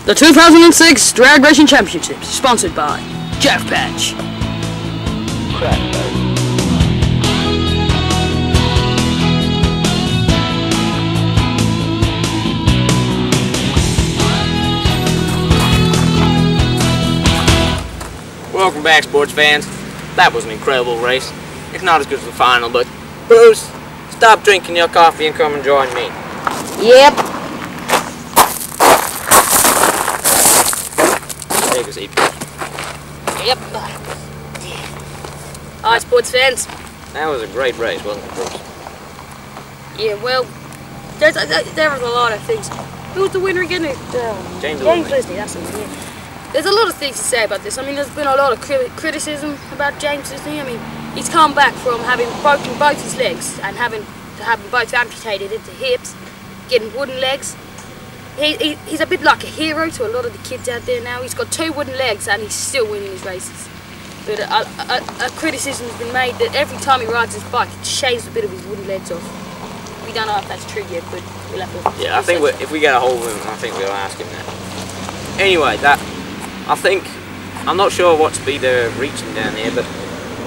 The 2006 Drag Racing Championships, sponsored by Jeff Patch. Welcome back, sports fans. That was an incredible race. It's not as good as the final, but Bruce, stop drinking your coffee and come and join me. Yep. Take a seat. Yep. Alright, sports fans. That was a great race, wasn't it, Bruce? Yeah, well, there was a lot of things. Who was the winner again? James Lisney, that's it, yeah. There's a lot of things to say about this. I mean, there's been a lot of criticism about James Lisney. I mean, he's come back from having broken both his legs and having both amputated into hips, getting wooden legs. He's a bit like a hero to a lot of the kids out there now. He's got 2 wooden legs and he's still winning his races. But a criticism has been made that every time he rides his bike, it shaves a bit of his wooden legs off. We don't know if that's true yet, but we'll have to... Yeah, I think if we get a hold of him, I think we'll ask him that. Anyway, I'm not sure what speed they're reaching down here, but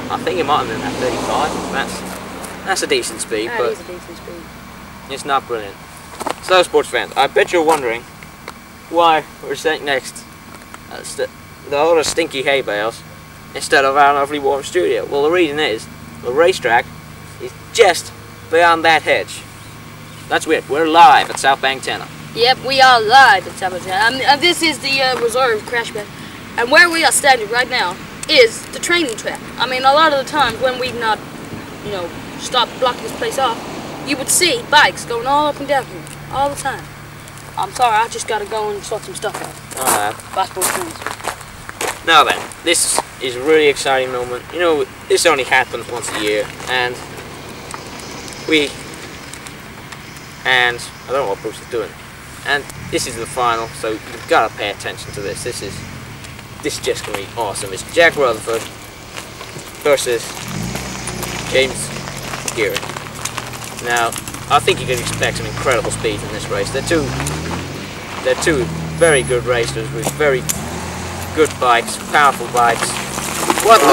I think it might have been at 35. That's a decent speed, That but is a decent speed. it's not brilliant. So, sports fans, I bet you're wondering why we're sitting next the other stinky hay bales instead of our lovely warm studio. Well, the reason is the racetrack is just beyond that hedge. That's it. We're live at South Bank Tenor. Yep, we are live at South Bank Tenor. And this is the reserve crash pad. And where we are standing right now is the training track. I mean, a lot of the times when we've not, stopped blocking this place off, you would see bikes going all up and down here all the time. I'm sorry, I just got to go and sort some stuff out. Alright. Bye, sports fans. Now then, this is a really exciting moment. You know, this only happens once a year, and I don't know what Bruce is doing. And this is the final, so you've got to pay attention to this. This is just going to be awesome. It's Jack Rutherford versus James Geary. Now, I think you can expect some incredible speed in this race. They're two very good racers with very good bikes, powerful bikes. What the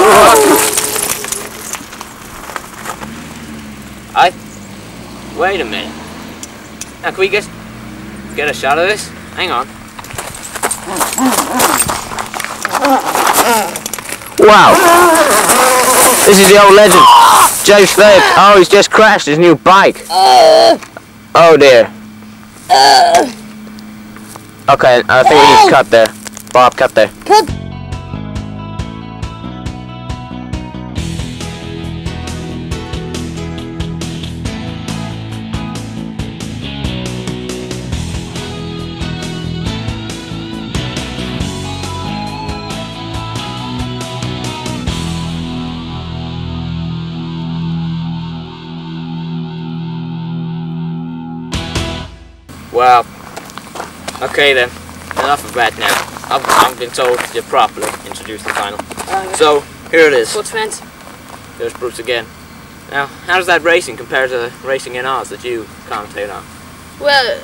fuck? Wait a minute. Now, can we get a shot of this? Hang on. Wow. This is the old legend. James Phillips. Oh, he's just crashed his new bike. Oh dear. Okay, I think we need to cut there. Bob, cut there. Cut. Well, okay then, enough of that now. I've been told to properly introduce the final. So, here it is. Sports fans. There's Bruce again. Now, how does that racing compare to the racing in Oz that you commentate on? Well,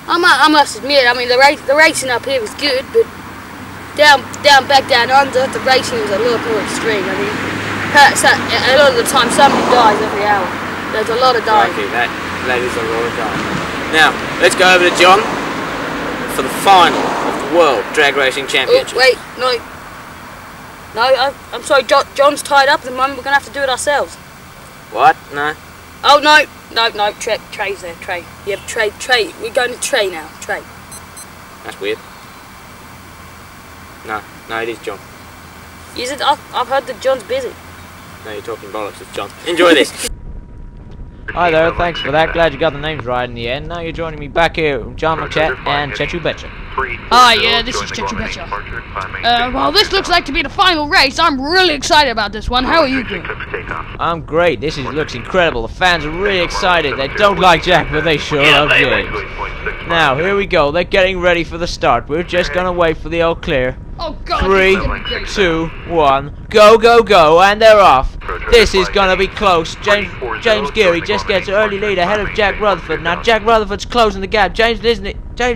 I must admit, I mean, the racing up here was good, but back down under, the racing was a little more extreme. I mean, a lot of the time, somebody dies every hour. There's a lot of dying. Okay, that is a lot of dying. Now, let's go over to John for the final of the World Drag Racing Championship. Oh, wait, no, I'm sorry, John's tied up at the moment. We're going to have to do it ourselves. What? No? Oh, no, Trey's there, Trey. Yep, Trey, we're going to Trey now, Trey. That's weird. No, it is John. Is it? I've heard that John's busy. No, you're talking bollocks, it's John. Enjoy this. Hi there, thanks for that. Glad you got the names right in the end. Now you're joining me back here with John McChat and Chechu Betcha. Hi, yeah, this is Chechu Betcha. Well, this looks like to be the final race. I'm really excited about this one. How are you doing? I'm great. This looks incredible. The fans are really excited. They don't like Jack, but they sure love James. Now, here we go. They're getting ready for the start. We're just going to wait for the all clear. Oh, God. 3, 2, 1. Go, go, go, and they're off. This is gonna be close. James Geary just gets an early lead ahead of Jack Rutherford. Now Jack Rutherford's closing the gap. James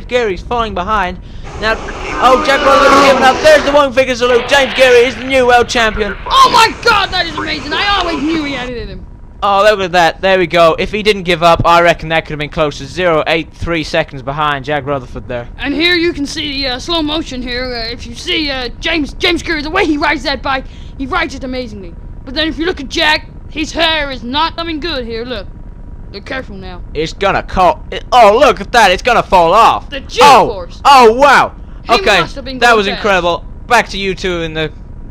Geary's falling behind. Now, oh, Jack Rutherford's giving up. There's the one-finger salute. James Geary is the new world champion. Oh my God, that is amazing! I always knew he had it in him. Oh, look at that. There we go. If he didn't give up, I reckon that could have been close to 0.83 seconds behind Jack Rutherford there. And here you can see the slow motion here. If you see James Geary, the way he rides that bike, he rides it amazingly. But then if you look at Jack, his hair is not looking good here. Look. Look careful now. It's gonna oh, look at that. It's gonna fall off. The G-force. Oh, wow. He Okay, must have been that going was fast. incredible. Back to you two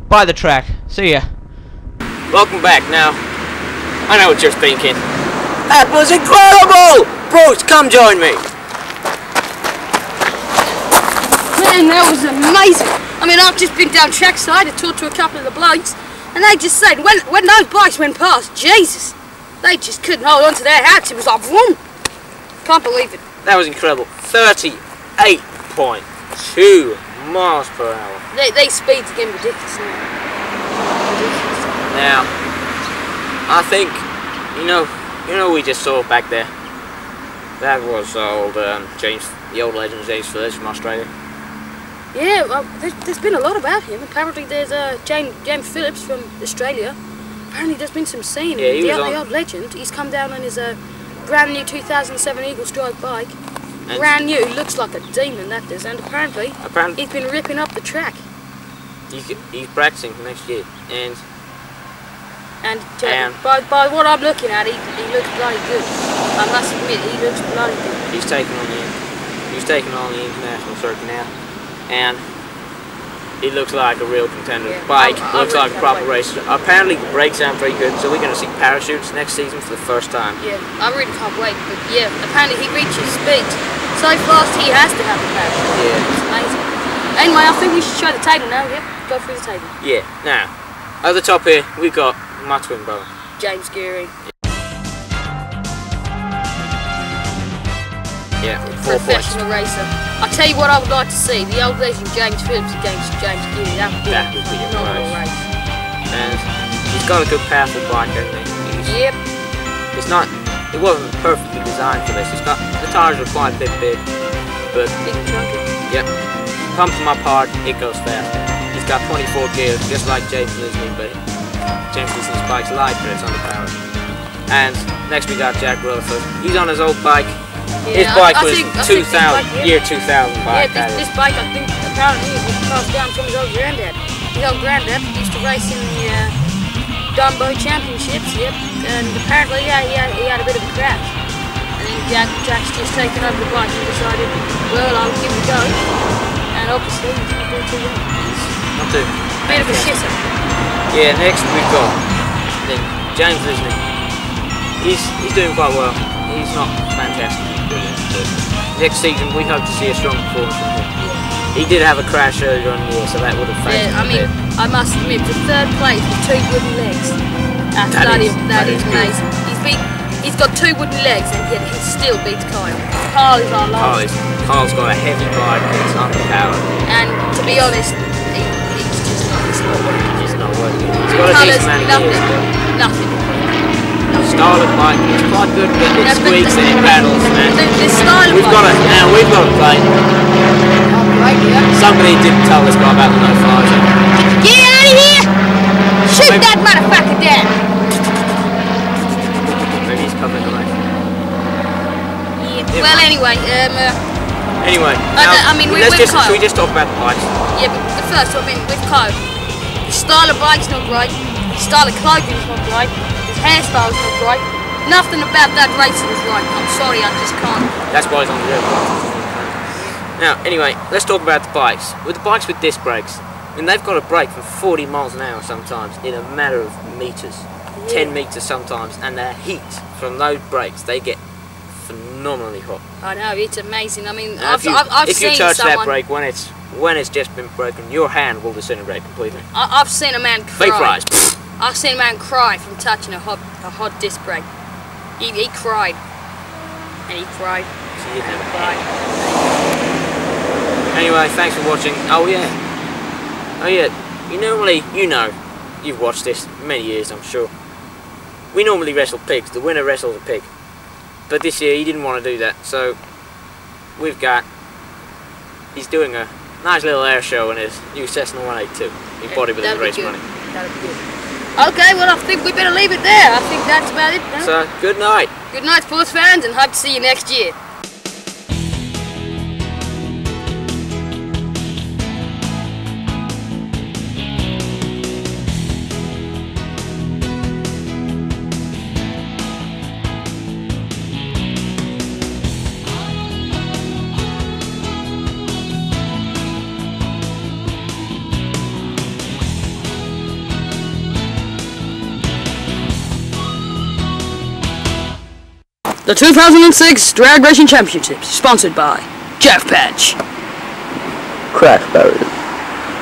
by the track. See ya. Welcome back. Now, I know what you're thinking. That was incredible! Bruce, come join me. Man, that was amazing. I mean, I've just been down trackside and talked to a couple of the blokes, and they just said when those bikes went past, Jesus, they just couldn't hold on to their hats. It was like, vroom. Can't believe it. That was incredible. 38.2 miles per hour. They speeds are getting ridiculous now. Ridiculous. Now, I think, you know we just saw back there. That was the old legend James Phillips from Australia. Yeah, well, there's been a lot about him. Apparently there's James Phillips from Australia. Apparently there's been some scene. Yeah, the old legend. He's come down on his brand new 2007 Eagle Strike bike. And brand new, looks like a demon, that does. And apparently he's been ripping up the track. He's practicing for next year, and by what I'm looking at, he looks bloody good. I must admit, he looks bloody good. he's taking on the international circuit now, and he looks like a real contender. Yeah, Bike I looks really like a can't proper wait. racer. Apparently the brakes aren't very good, so we're going to see parachutes next season for the first time. Yeah, I really can't wait. But yeah, apparently he reaches speed so fast he has to have a parachute. Yeah. It's amazing. Anyway, I think we should show the table now. Yeah, go through the table. Yeah. Now, at the top here we've got my twin brother. James Geary. Yeah, 4 points. Professional racer. I tell you what I would like to see, the old legend James Phillips against James Geary. That would be a phenomenal race. And he's got a good powerful bike, hasn't he? Yep. It wasn't perfectly designed for this. The tires are quite a bit big, but Big and chunky. yep, pumps them up hard, it goes fast. He's got 24 gears, just like James Lisney, but James Lisney's bike's light, but it's underpowered. And next we got Jack Rutherford. He's on his old bike. Yeah, His bike I was think this bike, year 2000 bike. Yeah, this bike I think apparently it was passed down from his old granddad. His old granddad used to race in the Dumbo Championships, yep, and apparently he had a bit of a crash. And then Jack's just taken over the bike and decided, well, I'll give it a go. And obviously he's not doing too well. He's Not too. a bit of a shitter. Yeah, next we've got then James Lisney. He's doing quite well. He's not fantastic, but next season we hope to see a strong performance from him. He did have a crash earlier on in the year, so that would have faced him I mean, I must admit, for third place with 2 wooden legs, that is amazing. He's got 2 wooden legs and yet he still beats Kyle. Kyle is our last. Kyle's got a heavy bike that's underpowered. And to be honest, it's just not working. It's not working. He's got a decent amount of gears. Nothing. Started bike, it's quite good, but it squeaks and it rattles, man. The style of We've got to play. Somebody didn't tell this guy about the no-fly zone. Get out of here! Shoot that motherfucker down! Maybe he's covering the race. Yeah, well, anyway, now, I mean, should we just talk about the bikes? Yeah, but first, I mean, with Kyle, the style of bike's not right, the style of clothing's not right, his hairstyle's not right, nothing about that racing is right. I'm sorry, I just can't. That's why he's on the real bike. Now, anyway, let's talk about the bikes. With the bikes with disc brakes, I mean, they've got to brake from 40 miles an hour sometimes in a matter of meters, 10 meters sometimes, and the heat from those brakes, they get phenomenally hot. I know, it's amazing. I mean, Now, I've seen if you touch someone, that brake when it's just been broken, your hand will disintegrate completely. I've seen a man cry. Vaporize. I've seen a man cry from touching a hot disc brake. He cried. And he cried. So you And know. he cried. Anyway, thanks for watching. Oh yeah, you've watched this many years, I'm sure. we normally wrestle pigs. The winner wrestles a pig. But this year he didn't want to do that, so he's doing a nice little air show in his new Cessna 182. He bought it with his race money. That'll be good. Okay, well I think we better leave it there. I think that's about it now. So, good night. Good night, sports fans, and hope to see you next year. The 2006 Drag Racing Championships, sponsored by Jeff Patch. Crackberries.